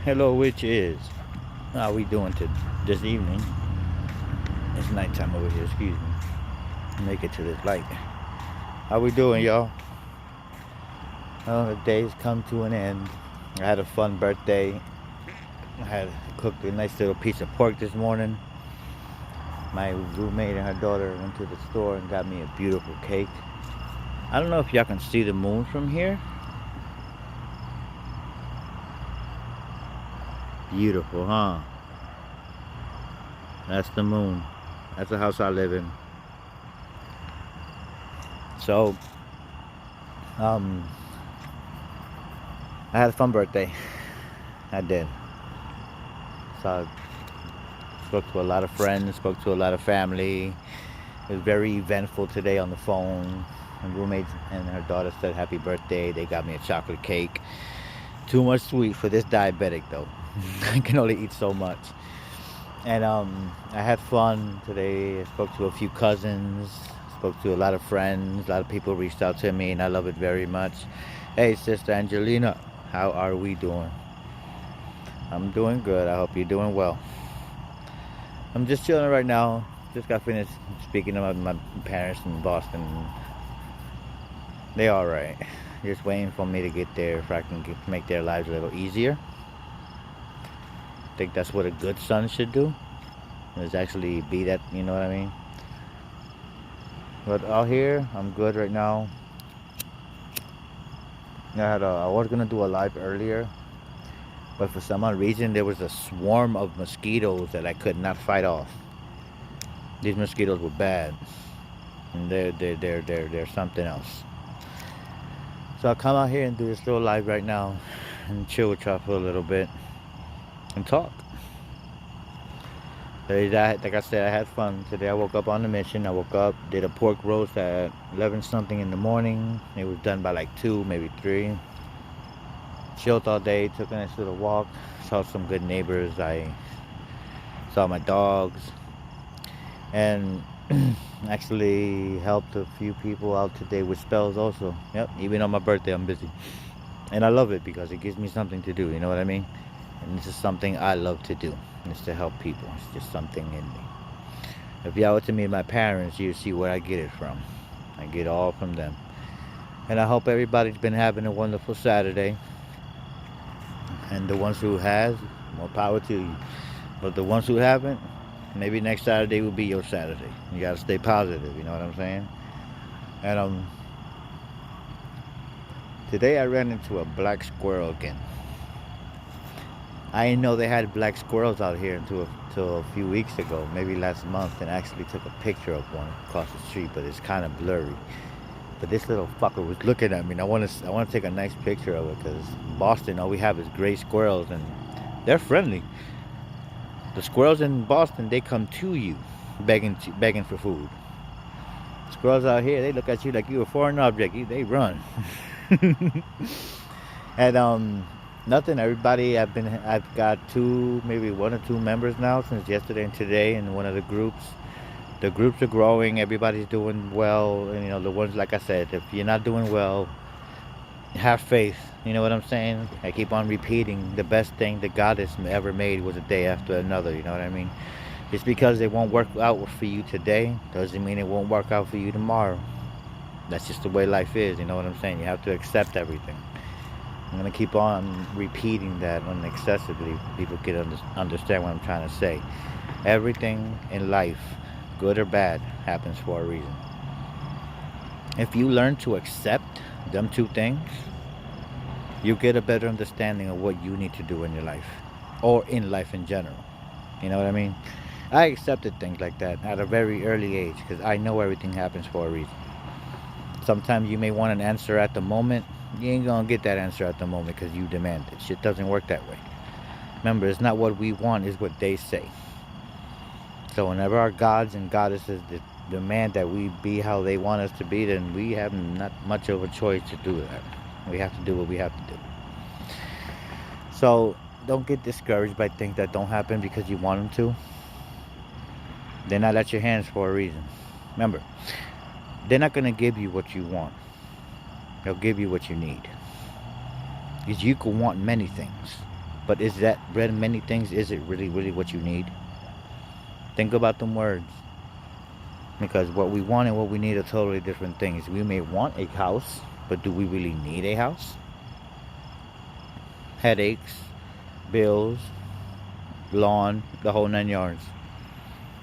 Hello, which is how we doing to this evening? It's nighttime over here. Excuse me. Make it to this light. How we doing, y'all? Well, the day's come to an end. I had a fun birthday. I had cooked a nice little piece of pork this morning. My roommate and her daughter went to the store and got me a beautiful cake. I don't know if y'all can see the moon from here. Beautiful, huh? That's the moon. That's the house I live in. So, um, I had a fun birthday. I did. So I spoke to a lot of friends, spoke to a lot of family. It was very eventful today on the phone. My roommate and her daughter said happy birthday. They got me a chocolate cake. Too much sweet for this diabetic though. I can only eat so much. And I had fun today. I spoke to a few cousins, spoke to a lot of friends. A lot of people reached out to me, and I love it very much. Hey, Sister Angelina, how are we doing? I'm doing good. I hope you're doing well. I'm just chilling right now. Just got finished speaking about my parents in Boston. They all right. Just waiting for me to get there if I can make their lives a little easier. I think that's what a good son should do. Is actually be that, you know what I mean? But out here, I'm good right now. I was gonna do a live earlier, but for some odd reason there was a swarm of mosquitoes that I could not fight off. These mosquitoes were bad, and they're something else. So I'll come out here and do this little live right now, and chill with y'all for a little bit, and talk. Like I said, I had fun today. I woke up on the mission. I woke up, did a pork roast at 11 something in the morning. It was done by like 2, maybe 3. Chilled all day, took a nice little walk, saw some good neighbors. I saw my dogs, and actually helped a few people out today with spells also. Yep, even on my birthday, I'm busy. And I love it because it gives me something to do, you know what I mean? And this is something I love to do. It's to help people. It's just something in me. If y'all were to meet my parents, you'd see where I get it from. I get all from them. And I hope everybody's been having a wonderful Saturday. And the ones who has, more power to you. But the ones who haven't, maybe next Saturday will be your Saturday. You gotta stay positive, you know what I'm saying? And today I ran into a black squirrel again. I didn't know they had black squirrels out here until a few weeks ago, maybe last month, and I actually took a picture of one across the street, but it's kind of blurry. But this little fucker was looking at me, and I want to take a nice picture of it because Boston, all we have is gray squirrels, and they're friendly. The squirrels in Boston, they come to you, begging for food. Squirrels out here, they look at you like you're a foreign object. They run. And nothing. Everybody, I've got 2, maybe 1 or 2 members now since yesterday and today in one of the groups. The groups are growing. Everybody's doing well. And the ones, like I said, if you're not doing well, have faith. You know what I'm saying? I keep on repeating, the best thing that God has ever made was a day after another. You know what I mean? Just because it won't work out for you today doesn't mean it won't work out for you tomorrow. That's just the way life is. You know what I'm saying? You have to accept everything. I'm going to keep on repeating that excessively. People can understand what I'm trying to say. Everything in life, good or bad, happens for a reason. If you learn to accept them 2 things, you get a better understanding of what you need to do in your life or in life in general. You know what I mean? I accepted things like that at a very early age because I know everything happens for a reason. Sometimes you may want an answer at the moment. You ain't gonna get that answer at the moment because you demand it. Shit doesn't work that way. Remember, it's not what we want, it's what they say. So whenever our gods and goddesses demand that we be how they want us to be, then we have not much of a choice to do that. We have to do what we have to do. So don't get discouraged by things that don't happen because you want them to. They're not at your hands for a reason. Remember, they're not gonna give you what you want. They'll give you what you need. Because you can want many things, but is that many things, is it really, really what you need? Think about them words. Because what we want and what we need are totally different things. We may want a house, but do we really need a house? Headaches, bills, lawn, the whole 9 yards.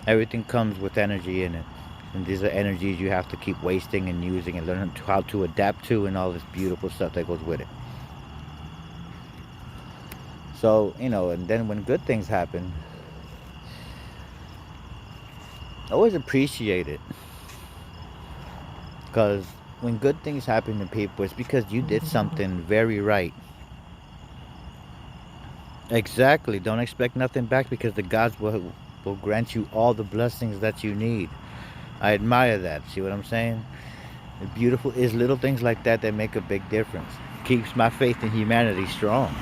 Everything comes with energy in it. And these are energies you have to keep wasting and using and learn how to adapt to, and all this beautiful stuff that goes with it. So, and then when good things happen, always appreciate it. Because when good things happen to people, it's because you did something very right. Exactly. Don't expect nothing back, because the gods will grant you all the blessings that you need. I admire that. See what I'm saying? The beautiful is little things like that that make a big difference. Keeps my faith in humanity strong.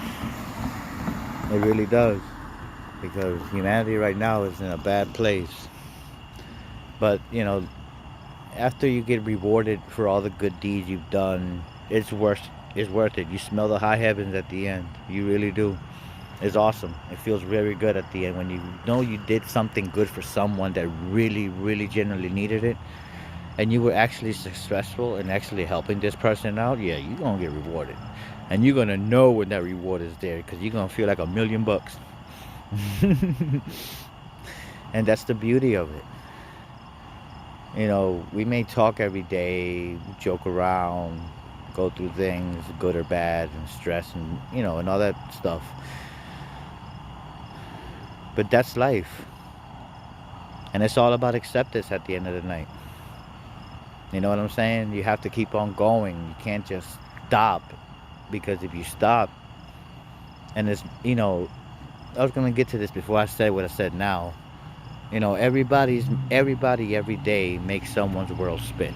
It really does. Because humanity right now is in a bad place. But, after you get rewarded for all the good deeds you've done, it's worth it. You smell the high heavens at the end. You really do. It's awesome. It feels very good at the end when you know you did something good for someone that really, really genuinely needed it, and you were actually successful in actually helping this person out. Yeah, you're gonna get rewarded, and you're gonna know when that reward is there, because you're gonna feel like $1,000,000. And that's the beauty of it. We may talk every day, joke around, go through things, good or bad, and stress, and and all that stuff. But that's life. And it's all about acceptance at the end of the night. You know what I'm saying? You have to keep on going. You can't just stop. Because if you stop, and it's, I was going to get to this before I said what I said now. Everybody every day makes someone's world spin.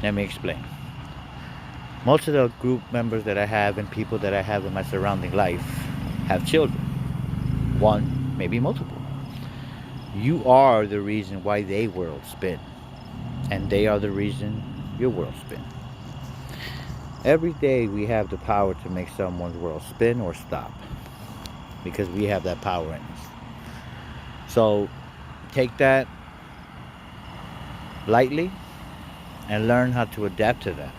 Let me explain. Most of the group members that I have and people that I have in my surrounding life have children. One, maybe multiple. You are the reason why they world spin. And they are the reason your world spin. Every day we have the power to make someone's world spin or stop. Because we have that power in us. So take that lightly and learn how to adapt to that.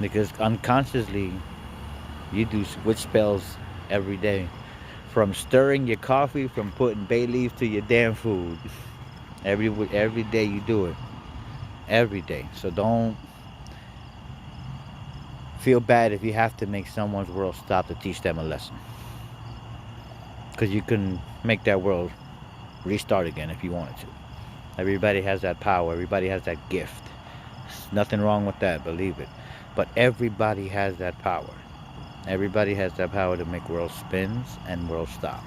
Because unconsciously you do switch spells every day. From stirring your coffee, from putting bay leaves to your damn food. Every day you do it. Every day. So don't feel bad if you have to make someone's world stop to teach them a lesson. Because you can make that world restart again if you wanted to. Everybody has that power. Everybody has that gift. There's nothing wrong with that, believe it. But everybody has that power. Everybody has that power to make world spins and world stop.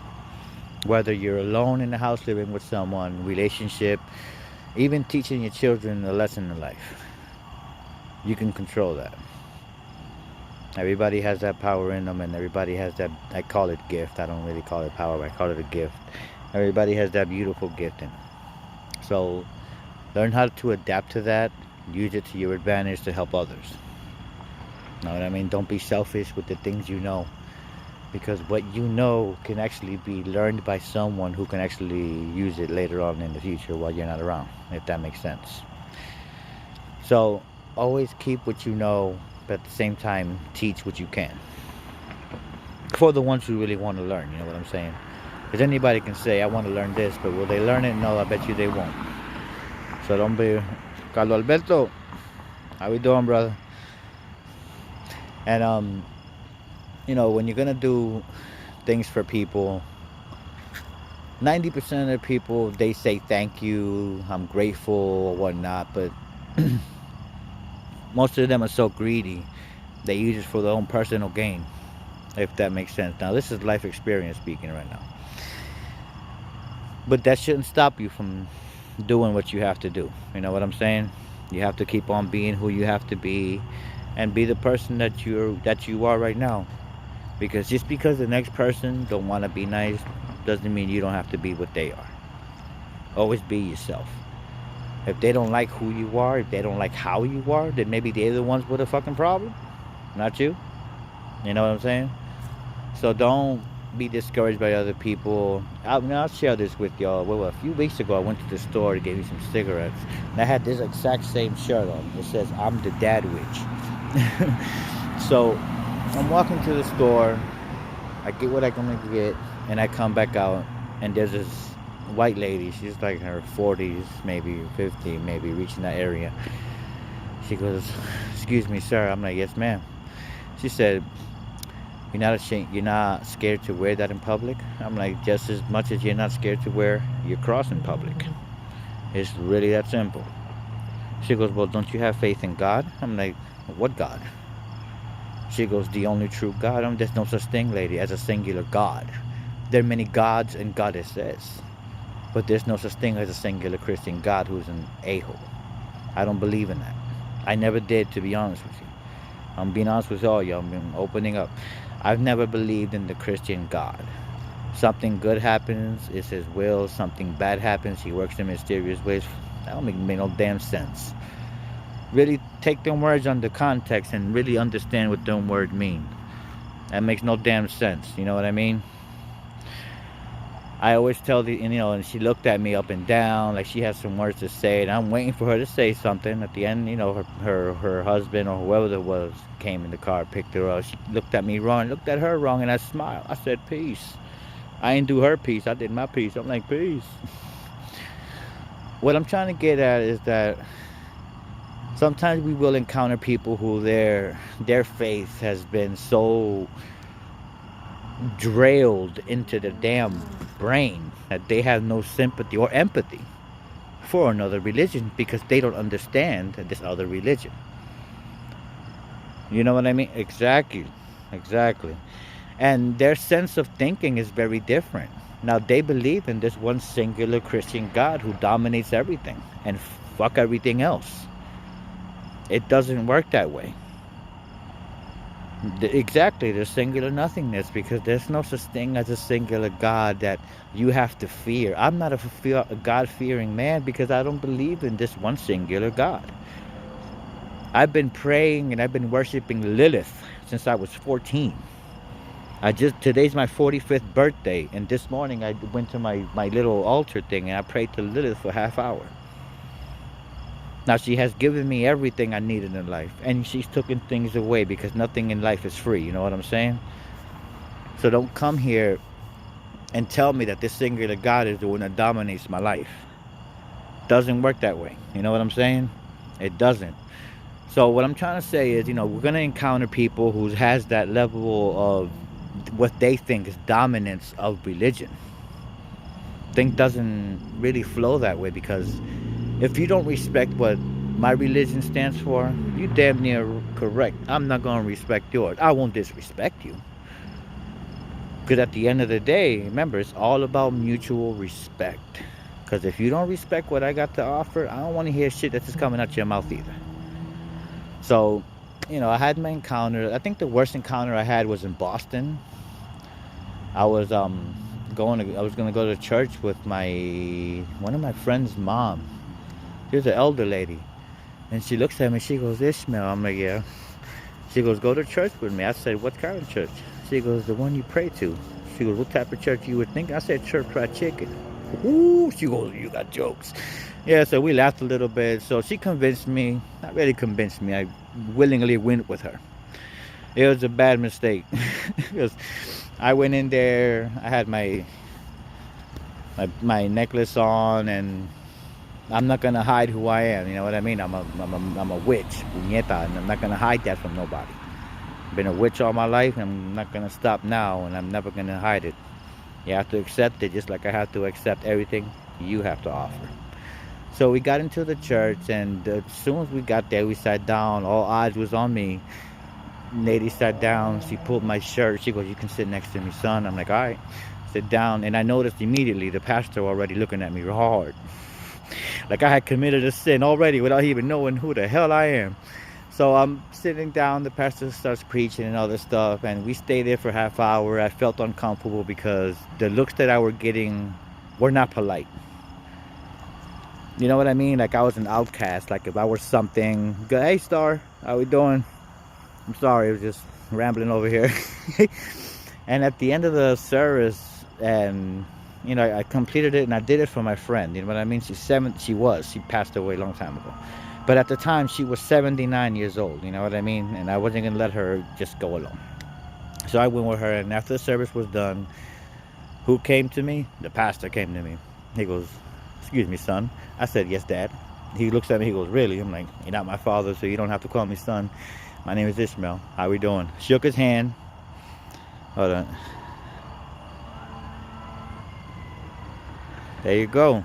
Whether you're alone in the house living with someone, relationship, even teaching your children a lesson in life, you can control that. Everybody has that power in them, and everybody has that, I call it gift. I don't really call it power, but I call it a gift. Everybody has that beautiful gift in them. So learn how to adapt to that. Use it to your advantage to help others. Know what I mean? Don't be selfish with the things you know. Because what you know can actually be learned by someone who can actually use it later on in the future while you're not around, if that makes sense. So always keep what you know, but at the same time teach what you can. For the ones who really want to learn, you know what I'm saying? Because anybody can say, I want to learn this, but will they learn it? No, I bet you they won't. So don't be... Carlos Alberto, how we doing, brother? And when you're gonna do things for people, 90% of the people, they say thank you, I'm grateful or whatnot, but most of them are so greedy, they use it for their own personal gain, if that makes sense. Now this is life experience speaking right now. But that shouldn't stop you from doing what you have to do. You know what I'm saying? You have to keep on being who you have to be, and be the person that you are right now. Because just because the next person don't want to be nice doesn't mean you don't have to be what they are. Always be yourself. If they don't like who you are, if they don't like how you are, then maybe they're the ones with a fucking problem. not you. You know what I'm saying? So don't be discouraged by other people. I'll share this with y'all. Well, a few weeks ago, I went to the store to get me some cigarettes. And I had this exact same shirt on. It says, I'm the dad witch. So I'm walking to the store. I get what I'm going to get. And I come back out. And there's this white lady. She's like in her 40s, maybe 50, maybe reaching that area. She goes, excuse me, sir. I'm like, yes, ma'am. She said, you're not ashamed, you're not scared to wear that in public? I'm like, just as much as you're not scared to wear your cross in public. It's really that simple. She goes, well, don't you have faith in God? I'm like, what God? She goes, the only true God. There's no such thing, lady, as a singular God. There are many gods and goddesses, but there's no such thing as a singular Christian God who's an a-hole. I don't believe in that. I never did, to be honest with you. I'm being honest with all y'all. I'm opening up. I've never believed in the Christian God. Something good happens, it's His will. Something bad happens, He works in mysterious ways. That don't make no damn sense. Really take them words under context and really understand what them words mean. That makes no damn sense. You know what I mean? I always tell and she looked at me up and down like she has some words to say, and I'm waiting for her to say something. At the end, her husband or whoever it was came in the car, picked her up. She looked at me wrong, looked at her wrong, and I smiled. I said, peace. I didn't do her piece, I did my piece. I'm like, peace. What I'm trying to get at is that sometimes we will encounter people who their faith has been so drilled into the damn brain that they have no sympathy or empathy for another religion because they don't understand this other religion. You know what I mean? Exactly. And their sense of thinking is very different. Now they believe in this one singular Christian God who dominates everything and fuck everything else. It doesn't work that way. Exactly, there's singular nothingness because there's no such thing as a singular God that you have to fear. I'm not a God-fearing man because I don't believe in this one singular God. I've been praying and I've been worshiping Lilith since I was 14. Today's my 45th birthday, and this morning I went to my little altar thing and I prayed to Lilith for half hour. Now she has given me everything I needed in life, and she's taken things away because nothing in life is free. You know what I'm saying? So don't come here and tell me that this singular God is the one that dominates my life. Doesn't work that way. You know what I'm saying? It doesn't. So what I'm trying to say is, we're going to encounter people who has that level of what they think is dominance of religion. Thing doesn't really flow that way because if you don't respect what my religion stands for, you damn near correct. I'm not going to respect yours. I won't disrespect you. Because at the end of the day, remember, it's all about mutual respect. Because if you don't respect what I got to offer, I don't want to hear shit that's just coming out your mouth either. So, I had my encounter. I think the worst encounter I had was in Boston. I was going to go to church with one of my friend's mom. She was an elder lady. And she looks at me, she goes, Ishmael. I'm like, yeah. She goes, go to church with me. I said, what kind of church? She goes, the one you pray to. She goes, what type of church you would think? I said, church fried chicken. Ooh, she goes, you got jokes. Yeah, so we laughed a little bit. So she convinced me, not really convinced me, I willingly went with her. It was a bad mistake. Because I went in there, I had my necklace on, and I'm not gonna hide who I am. You know what I mean? I'm a witch, puñeta, and I'm not gonna hide that from nobody. I've been a witch all my life, and I'm not gonna stop now, and I'm never gonna hide it. You have to accept it, just like I have to accept everything you have to offer. So we got into the church, and as soon as we got there, we sat down. All eyes was on me. Lady sat down. She pulled my shirt. She goes, "You can sit next to me, son." I'm like, "All right." Sit down, and I noticed immediately the pastor already looking at me hard. Like I had committed a sin already without even knowing who the hell I am. So I'm sitting down, the pastor starts preaching and all this stuff, and we stayed there for half hour. I felt uncomfortable because the looks that I were getting were not polite. You know what I mean? Like I was an outcast. Like if I were something, go, "Hey, Star, how we doing?" I'm sorry, I was just rambling over here. And at the end of the service, and I completed it, and I did it for my friend. You know what I mean? She passed away a long time ago. But at the time, she was 79 years old. You know what I mean? And I wasn't going to let her just go alone. So I went with her, and after the service was done, who came to me? The pastor came to me. He goes, "Excuse me, son." I said, "Yes, Dad." He looks at me, he goes, "Really?" I'm like, "You're not my father, so you don't have to call me son. My name is Ishmael. How we doing?" Shook his hand. Hold on. There you go.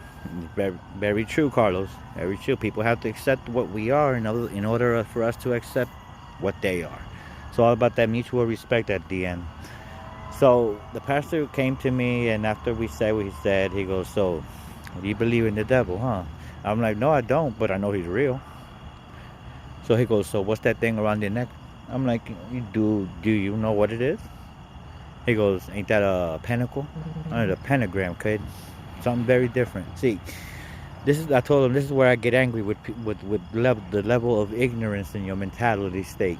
Very, very true, Carlos. Very true. People have to accept what we are in order for us to accept what they are. It's all about that mutual respect at the end. So the pastor came to me, and after we said what he said, he goes, "So, do you believe in the devil, huh?" I'm like, "No, I don't, but I know he's real." So he goes, "So what's that thing around your neck?" I'm like, Do you know what it is?" He goes, "Ain't that a pentacle?" It's a pentagram, kid. Something very different. See, I told him, this is where I get angry with the level of ignorance in your mentality state.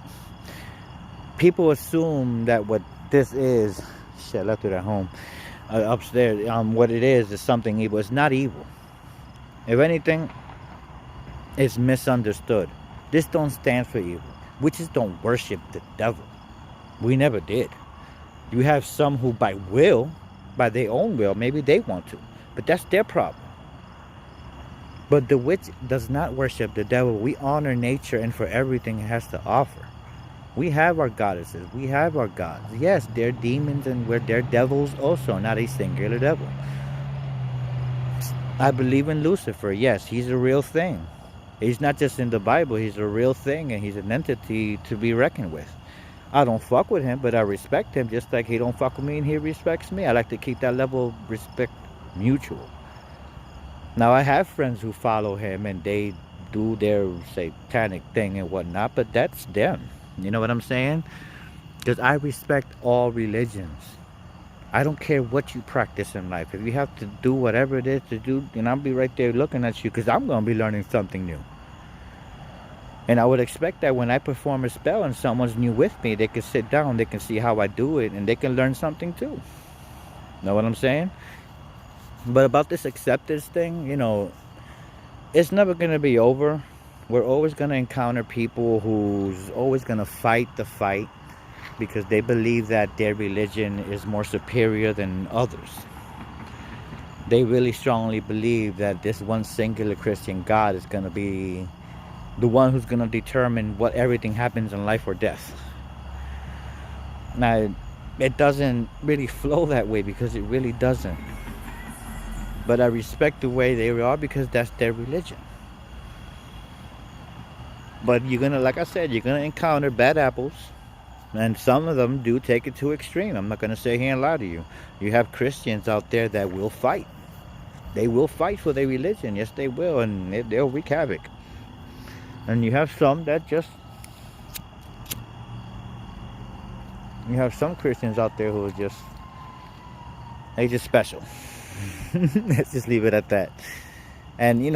People assume that what this is, shit, I left it at home, upstairs, what it is something evil. It's not evil. If anything, it's misunderstood. This don't stand for evil. Witches don't worship the devil. We never did. You have some who by their own will, maybe they want to, but that's their problem. But the witch does not worship the devil. We honor nature and for everything it has to offer. We have our goddesses. We have our gods. Yes, they're demons and they're devils also, not a singular devil. I believe in Lucifer. Yes, he's a real thing. He's not just in the Bible. He's a real thing, and he's an entity to be reckoned with. I don't fuck with him, but I respect him just like he don't fuck with me and he respects me. I like to keep that level of respect mutual. Now, I have friends who follow him and they do their satanic thing and whatnot, but that's them. You know what I'm saying? Because I respect all religions. I don't care what you practice in life. If you have to do whatever it is to do, I'll be right there looking at you because I'm going to be learning something new. And I would expect that when I perform a spell and someone's new with me, they can sit down, they can see how I do it, and they can learn something too. Know what I'm saying? But about this acceptance thing, it's never going to be over. We're always going to encounter people who's always going to fight the fight because they believe that their religion is more superior than others. They really strongly believe that this one singular Christian God is going to be the one who's going to determine what everything happens in life or death. Now, it doesn't really flow that way because it really doesn't. But I respect the way they are because that's their religion. But you're going to, like I said, you're going to encounter bad apples. And some of them do take it to extreme. I'm not going to sit here and lie to you. You have Christians out there that will fight. They will fight for their religion. Yes, they will. And they'll wreak havoc. And you have some that you have some Christians out there who are they just special. Let's just leave it at that. And in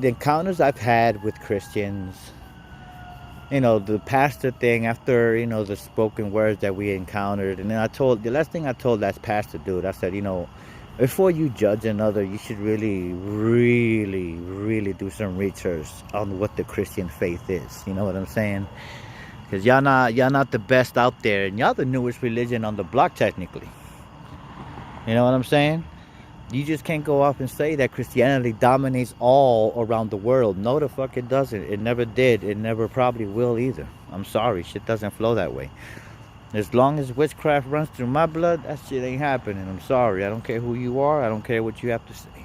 the encounters I've had with Christians, the pastor thing, after the spoken words that we encountered, and then the last thing I told that pastor dude, I said, before you judge another, you should really, really, really do some research on what the Christian faith is. You know what I'm saying? Because y'all not the best out there, and y'all the newest religion on the block technically. You know what I'm saying? You just can't go off and say that Christianity dominates all around the world. No, the fuck it doesn't. It never did. It never probably will either. I'm sorry. Shit doesn't flow that way. As long as witchcraft runs through my blood, that shit ain't happening. I'm sorry. I don't care who you are. I don't care what you have to say.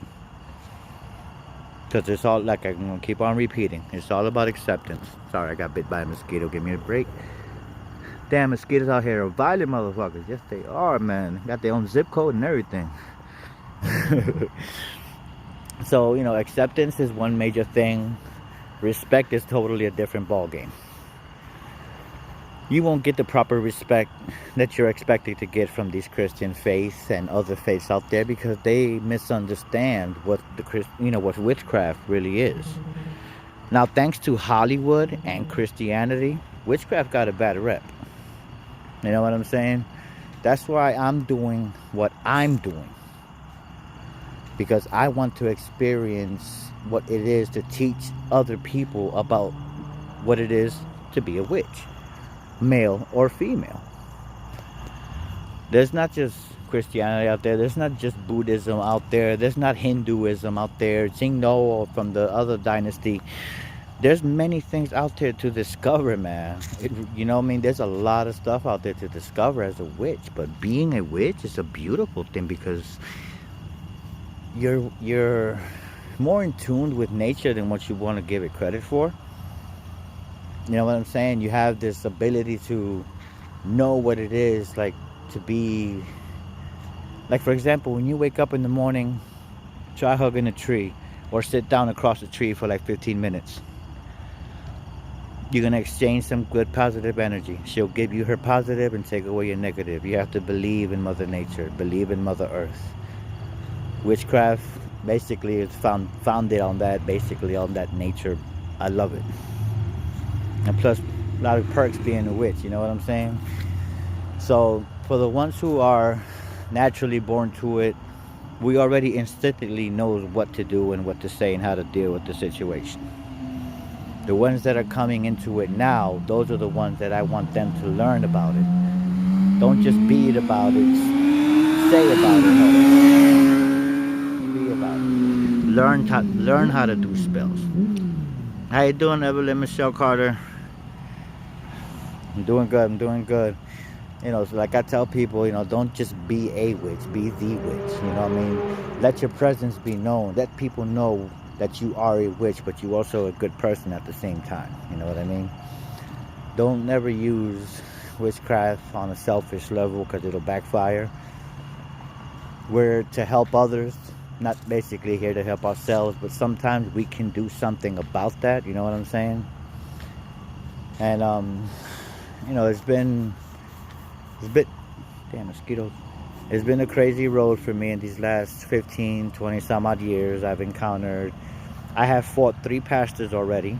Because it's all, like I'm going to keep on repeating, it's all about acceptance. Sorry, I got bit by a mosquito. Give me a break. Damn, mosquitoes out here are violent motherfuckers. Yes, they are, man. Got their own zip code and everything. So, acceptance is one major thing. Respect is totally a different ballgame. You won't get the proper respect that you're expected to get from these Christian faiths and other faiths out there because they misunderstand what what witchcraft really is. Now, thanks to Hollywood and Christianity, Witchcraft got a bad rep. You know what I'm saying? That's why I'm doing what I'm doing. Because I want to experience what it is to teach other people about what it is to be a witch, male or female. There's not just Christianity out there. There's not just Buddhism out there. There's not Hinduism out there. Jingno from the other dynasty. There's many things out there to discover, man. You know what I mean? There's a lot of stuff out there to discover as a witch. But being a witch is a beautiful thing because you're more in tune with nature than what you want to give it credit for. You know what I'm saying? You have this ability to know what it is like to be, like, for example, when you wake up in the morning, try hugging a tree or sit down across the tree for like 15 minutes. You're going to exchange some good positive energy. She'll give you her positive and take away your negative. You have to believe in Mother Nature, believe in Mother Earth. Witchcraft basically is founded on that, basically on that nature. I love it. And plus, a lot of perks being a witch, you know what I'm saying? So, for the ones who are naturally born to it, we already instinctively know what to do and what to say and how to deal with the situation. The ones that are coming into it now, those are the ones that I want them to learn about it. Don't just be it about it, say about it. No. Be about it. Learn how to do spells. How you doing, Evelyn Michelle Carter? I'm doing good. You know, so like I tell people, you know, don't just be a witch, be the witch. You know what I mean? Let your presence be known. Let people know that you are a witch, but you also a good person at the same time. You know what I mean? Don't never use witchcraft on a selfish level because it'll backfire. We're to help others, not basically here to help ourselves, but sometimes we can do something about that. You know what I'm saying? And you know, it's been damn mosquitoes. It's been a crazy road for me in these last 15, 20 some odd years. I have fought 3 pastors already.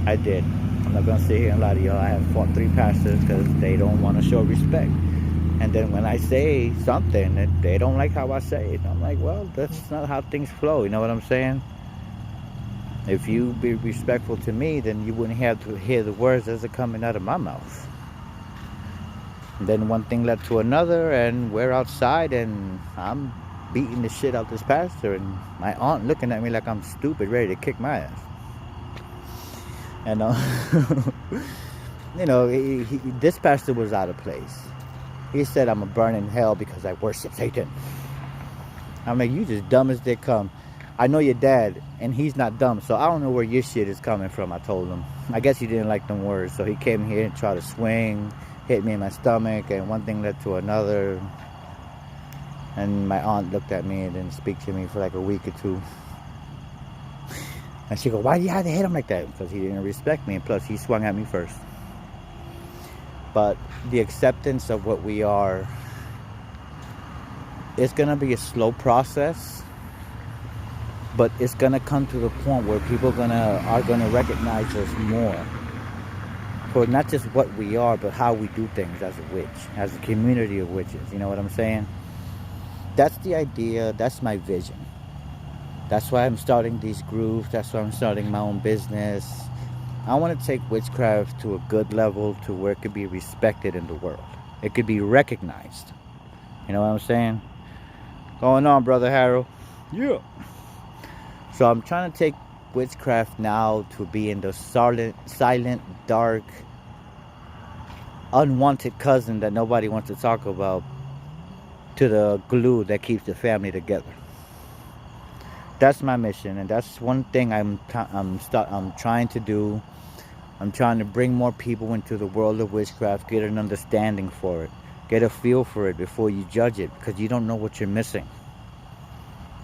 I did. I'm not gonna sit here and lie to y'all. I have fought 3 pastors because they don't want to show respect. And then when I say something, they don't like how I say it. I'm like, well, that's not how things flow. You know what I'm saying? If you be respectful to me, then you wouldn't have to hear the words as are coming out of my mouth. And then one thing led to another, and we're outside, and I'm beating the shit out this pastor, and my aunt looking at me like I'm stupid, ready to kick my ass. And you know, this pastor was out of place. He said I'm a burn in hell because I worship Satan. I'm like, you just dumb as they come. I know your dad, and he's not dumb, so I don't know where your shit is coming from, I told him. I guess he didn't like them words, so he came here and tried to swing, hit me in my stomach, and one thing led to another. And my aunt looked at me and didn't speak to me for like a week or 2. And she goes, why do you have to hit him like that? Because he didn't respect me, and plus he swung at me first. But the acceptance of what we are, it's going to be a slow process, but it's going to come to the point where people are going to recognize us more for not just what we are, but how we do things as a witch, as a community of witches. You know what I'm saying? That's the idea. That's my vision. That's why I'm starting these groups. That's why I'm starting my own business. I want to take witchcraft to a good level to where it could be respected in the world. It could be recognized. You know what I'm saying? Going on, Brother Harold? Yeah. So I'm trying to take witchcraft now to be in the silent, dark, unwanted cousin that nobody wants to talk about, to the glue that keeps the family together. That's my mission, and that's one thing I'm trying to do. I'm trying to bring more people into the world of witchcraft, get an understanding for it, get a feel for it before you judge it, because you don't know what you're missing.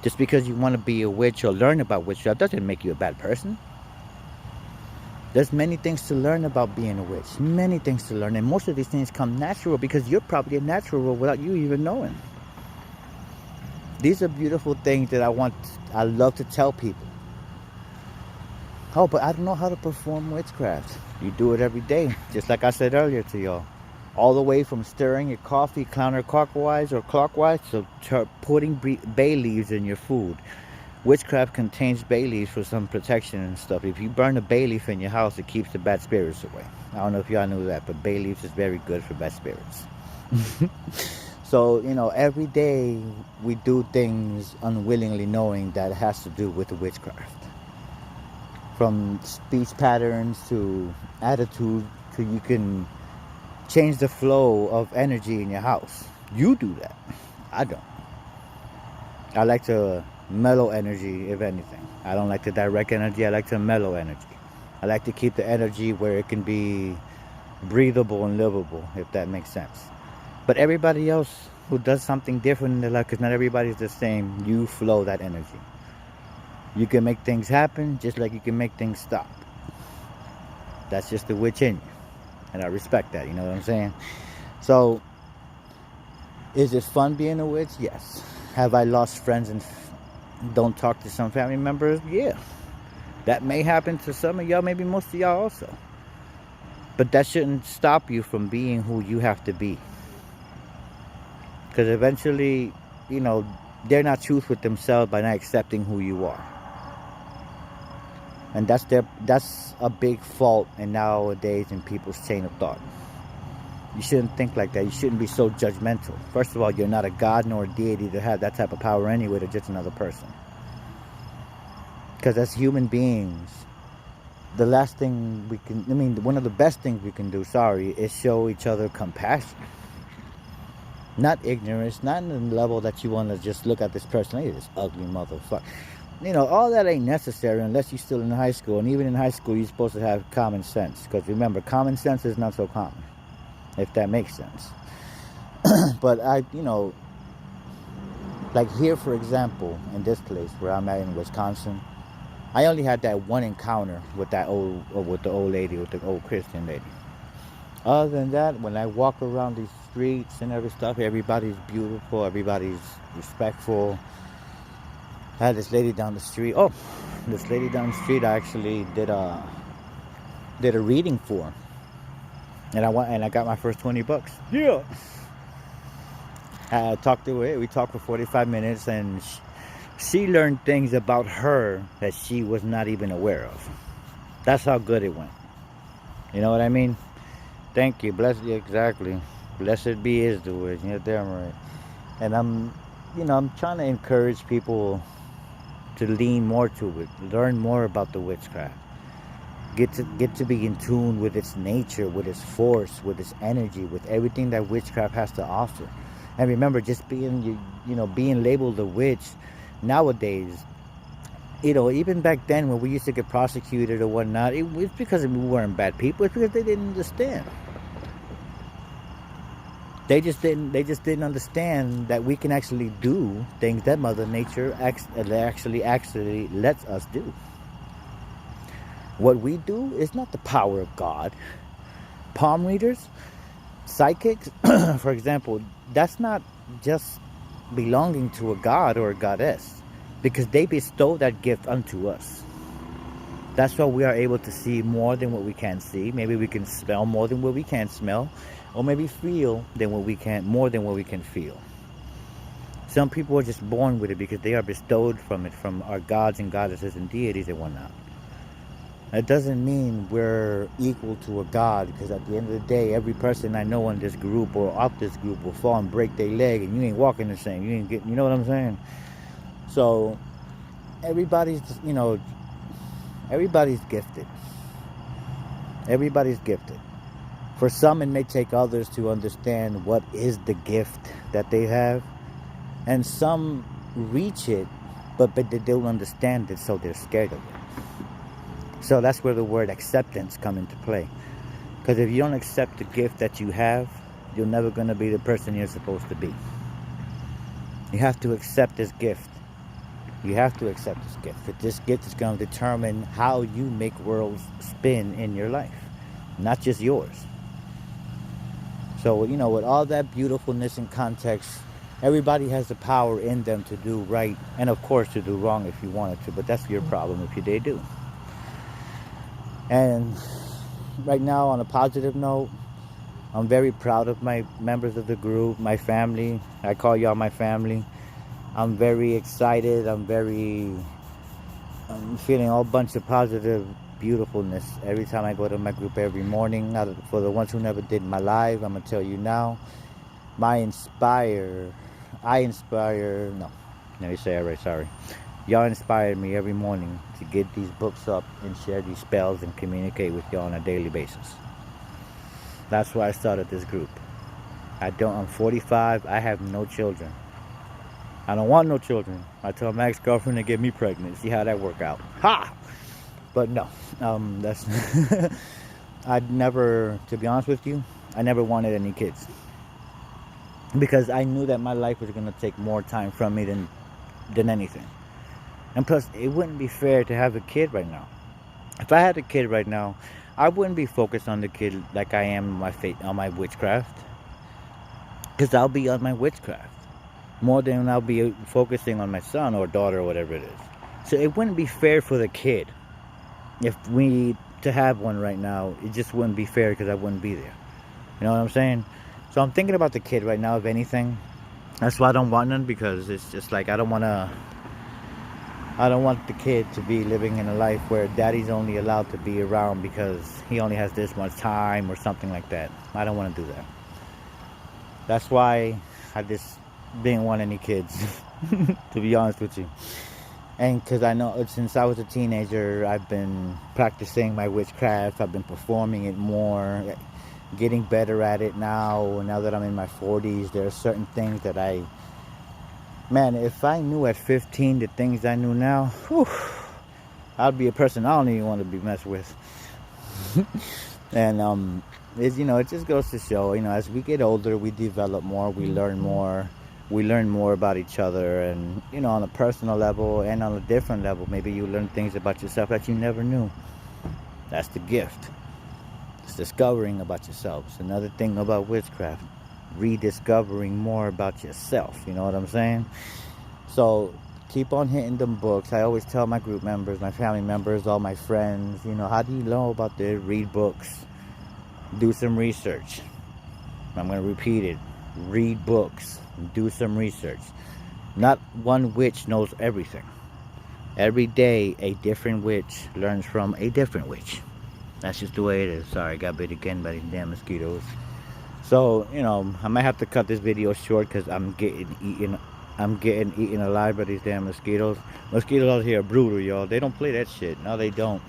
Just because you want to be a witch or learn about witchcraft doesn't make you a bad person. There's many things to learn about being a witch, many things to learn, and most of these things come natural because you're probably a natural without you even knowing. These are beautiful things that I love to tell people. Oh, but I don't know how to perform witchcraft. You do it every day, just like I said earlier to y'all. All the way from stirring your coffee counterclockwise or clockwise to putting bay leaves in your food. Witchcraft contains bay leaves for some protection and stuff. If you burn a bay leaf in your house, it keeps the bad spirits away. I don't know if y'all knew that, but bay leaves is very good for bad spirits. So, every day we do things unwillingly knowing that it has to do with the witchcraft. From speech patterns to attitude to you can change the flow of energy in your house. You do that. I don't. I like to mellow energy, if anything. I don't like the direct energy. I like to mellow energy. I like to keep the energy where it can be breathable and livable, if that makes sense. But everybody else who does something different in their life, because not everybody's the same, you flow that energy. You can make things happen just like you can make things stop. That's just the witch in you. And I respect that, you know what I'm saying? So, is it fun being a witch? Yes. Have I lost friends and don't talk to some family members? Yeah. That may happen to some of y'all, maybe most of y'all also. But that shouldn't stop you from being who you have to be. Because eventually, they're not truth with themselves by not accepting who you are. And that's a big fault in nowadays in people's chain of thought. You shouldn't think like that. You shouldn't be so judgmental. First of all, you're not a god nor a deity to have that type of power anyway. They're just another person. Because as human beings, the last thing one of the best things we can do, is show each other compassion. Not ignorance, not in the level that you want to just look at this person, hey, this ugly motherfucker. All that ain't necessary unless you're still in high school. And even in high school, you're supposed to have common sense. Because remember, common sense is not so common, if that makes sense. But like here, for example, in this place where I'm at in Wisconsin, I only had that one encounter with the old lady, with the old Christian lady. Other than that, when I walk around these streets and every stuff, everybody's beautiful, everybody's respectful. I had this lady down the street. Oh, this lady down the street, I actually did a reading for. And I got my first $20. Yeah. I talked to her. We talked for 45 minutes, and she learned things about her that she was not even aware of. That's how good it went. You know what I mean? Thank you. Blessed, exactly. Blessed be is the word. You're damn right. And I'm trying to encourage people to lean more to it, learn more about the witchcraft, get to be in tune with its nature, with its force, with its energy, with everything that witchcraft has to offer. And remember, just being labeled a witch nowadays, even back then when we used to get prosecuted or whatnot, it was because we weren't bad people. It's because they didn't understand. They just didn't understand that we can actually do things that Mother Nature actually lets us do. What we do is not the power of God. Palm readers, psychics, for example, that's not just belonging to a god or a goddess, because they bestow that gift unto us. That's why we are able to see more than what we can see. Maybe we can smell more than what we can smell. Or maybe feel more than what we can feel. Some people are just born with it because they are bestowed from it, from our gods and goddesses and deities and whatnot. That doesn't mean we're equal to a god, because at the end of the day, every person I know in this group or of this group will fall and break their leg, and you ain't walking the same. You know what I'm saying? So everybody's gifted. Everybody's gifted. For some, it may take others to understand what is the gift that they have. And some reach it, but they don't understand it, so they're scared of it. So that's where the word acceptance come into play. Because if you don't accept the gift that you have, you're never going to be the person you're supposed to be. You have to accept this gift. You have to accept this gift. But this gift is going to determine how you make worlds spin in your life. Not just yours. So, with all that beautifulness and context, everybody has the power in them to do right, and of course to do wrong if you wanted to, but that's your problem if they do. And right now, on a positive note, I'm very proud of my members of the group, my family. I call y'all my family. I'm very excited. I'm feeling all bunch of positive beautifulness every time I go to my group every morning. For the ones who never did my live, I'm gonna tell you now. No, let me say it right. Sorry, y'all inspired me every morning to get these books up and share these spells and communicate with y'all on a daily basis. That's why I started this group. I'm 45. I have no children. I don't want no children. I told my ex-girlfriend to get me pregnant. See how that work out. Ha! But no, that's. I'd never, to be honest with you, I never wanted any kids because I knew that my life was gonna take more time from me than anything. And plus, it wouldn't be fair to have a kid right now. If I had a kid right now, I wouldn't be focused on the kid like I am on my witchcraft, because I'll be on my witchcraft more than I'll be focusing on my son or daughter or whatever it is. So it wouldn't be fair for the kid. If we to have one right now, it just wouldn't be fair because I wouldn't be there. You know what I'm saying? So I'm thinking about the kid right now, if anything. That's why I don't want none, because it's just like I don't want the kid to be living in a life where daddy's only allowed to be around because he only has this much time or something like that. I don't want to do that. That's why I just didn't want any kids, to be honest with you. And because I know since I was a teenager, I've been practicing my witchcraft. I've been performing it more, getting better at it now. Now that I'm in my 40s, there are certain things that man, if I knew at 15 the things I knew now, whew, I'd be a person I don't even want to be messed with. And it just goes to show, as we get older, we develop more, we learn more. We learn more about each other, and on a personal level and on a different level, maybe you learn things about yourself that you never knew. That's the gift. It's discovering about yourself. It's another thing about witchcraft, rediscovering more about yourself. You know what I'm saying? So keep on hitting them books. I always tell my group members, my family members, all my friends, how do you know about this? Read books, do some research. I'm going to repeat it. Read books, do some research. Not one witch knows everything. Every day a different witch learns from a different witch. That's just the way it is. Sorry, I got bit again by these damn mosquitoes. So, I might have to cut this video short because I'm getting eaten alive by these damn mosquitoes. Mosquitoes out here are brutal, y'all. They don't play that shit. No, they don't.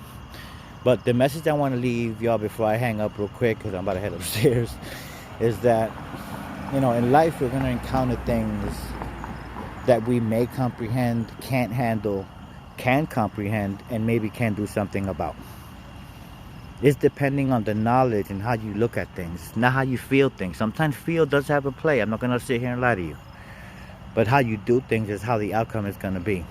But the message I want to leave y'all before I hang up real quick, because I'm about to head upstairs, is that in life we're going to encounter things that we may comprehend, can't handle, can comprehend, and maybe can do something about. It's depending on the knowledge and how you look at things, not how you feel things. Sometimes feel does have a play. I'm not going to sit here and lie to you. But how you do things is how the outcome is going to be.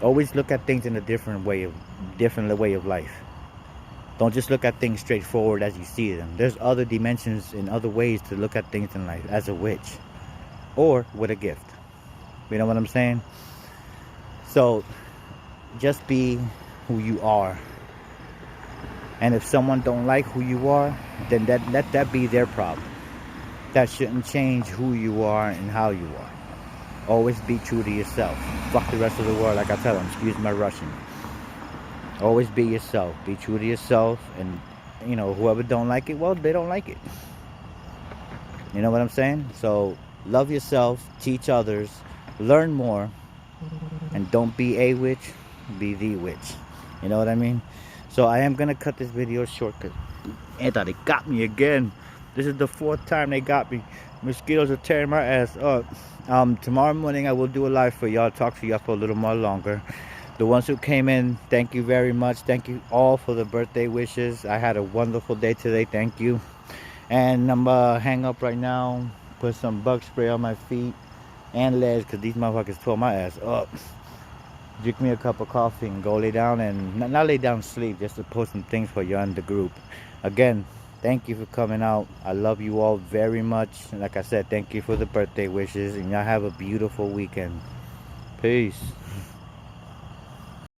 Always look at things in a different way of life. Don't just look at things straightforward as you see them. There's other dimensions and other ways to look at things in life, as a witch or with a gift. You know what I'm saying? So just be who you are. And if someone don't like who you are, then let that be their problem. That shouldn't change who you are and how you are. Always be true to yourself. Fuck the rest of the world, like I tell them. Excuse my Russian. Always be yourself. Be true to yourself. And, whoever don't like it, well, they don't like it. You know what I'm saying? So, love yourself. Teach others. Learn more. And don't be a witch. Be the witch. You know what I mean? So, I am going to cut this video short because they got me again. This is the 4th time they got me. Mosquitoes are tearing my ass up. Tomorrow morning, I will do a live for y'all. Talk to y'all for a little more longer. The ones who came in, thank you very much. Thank you all for the birthday wishes. I had a wonderful day today. Thank you. And I'm hang up right now. Put some bug spray on my feet and legs because these motherfuckers tore my ass up. Drink me a cup of coffee and go lay down and not lay down, sleep, just to post some things for you in the group. Again, thank you for coming out. I love you all very much. And like I said, thank you for the birthday wishes. And y'all have a beautiful weekend. Peace.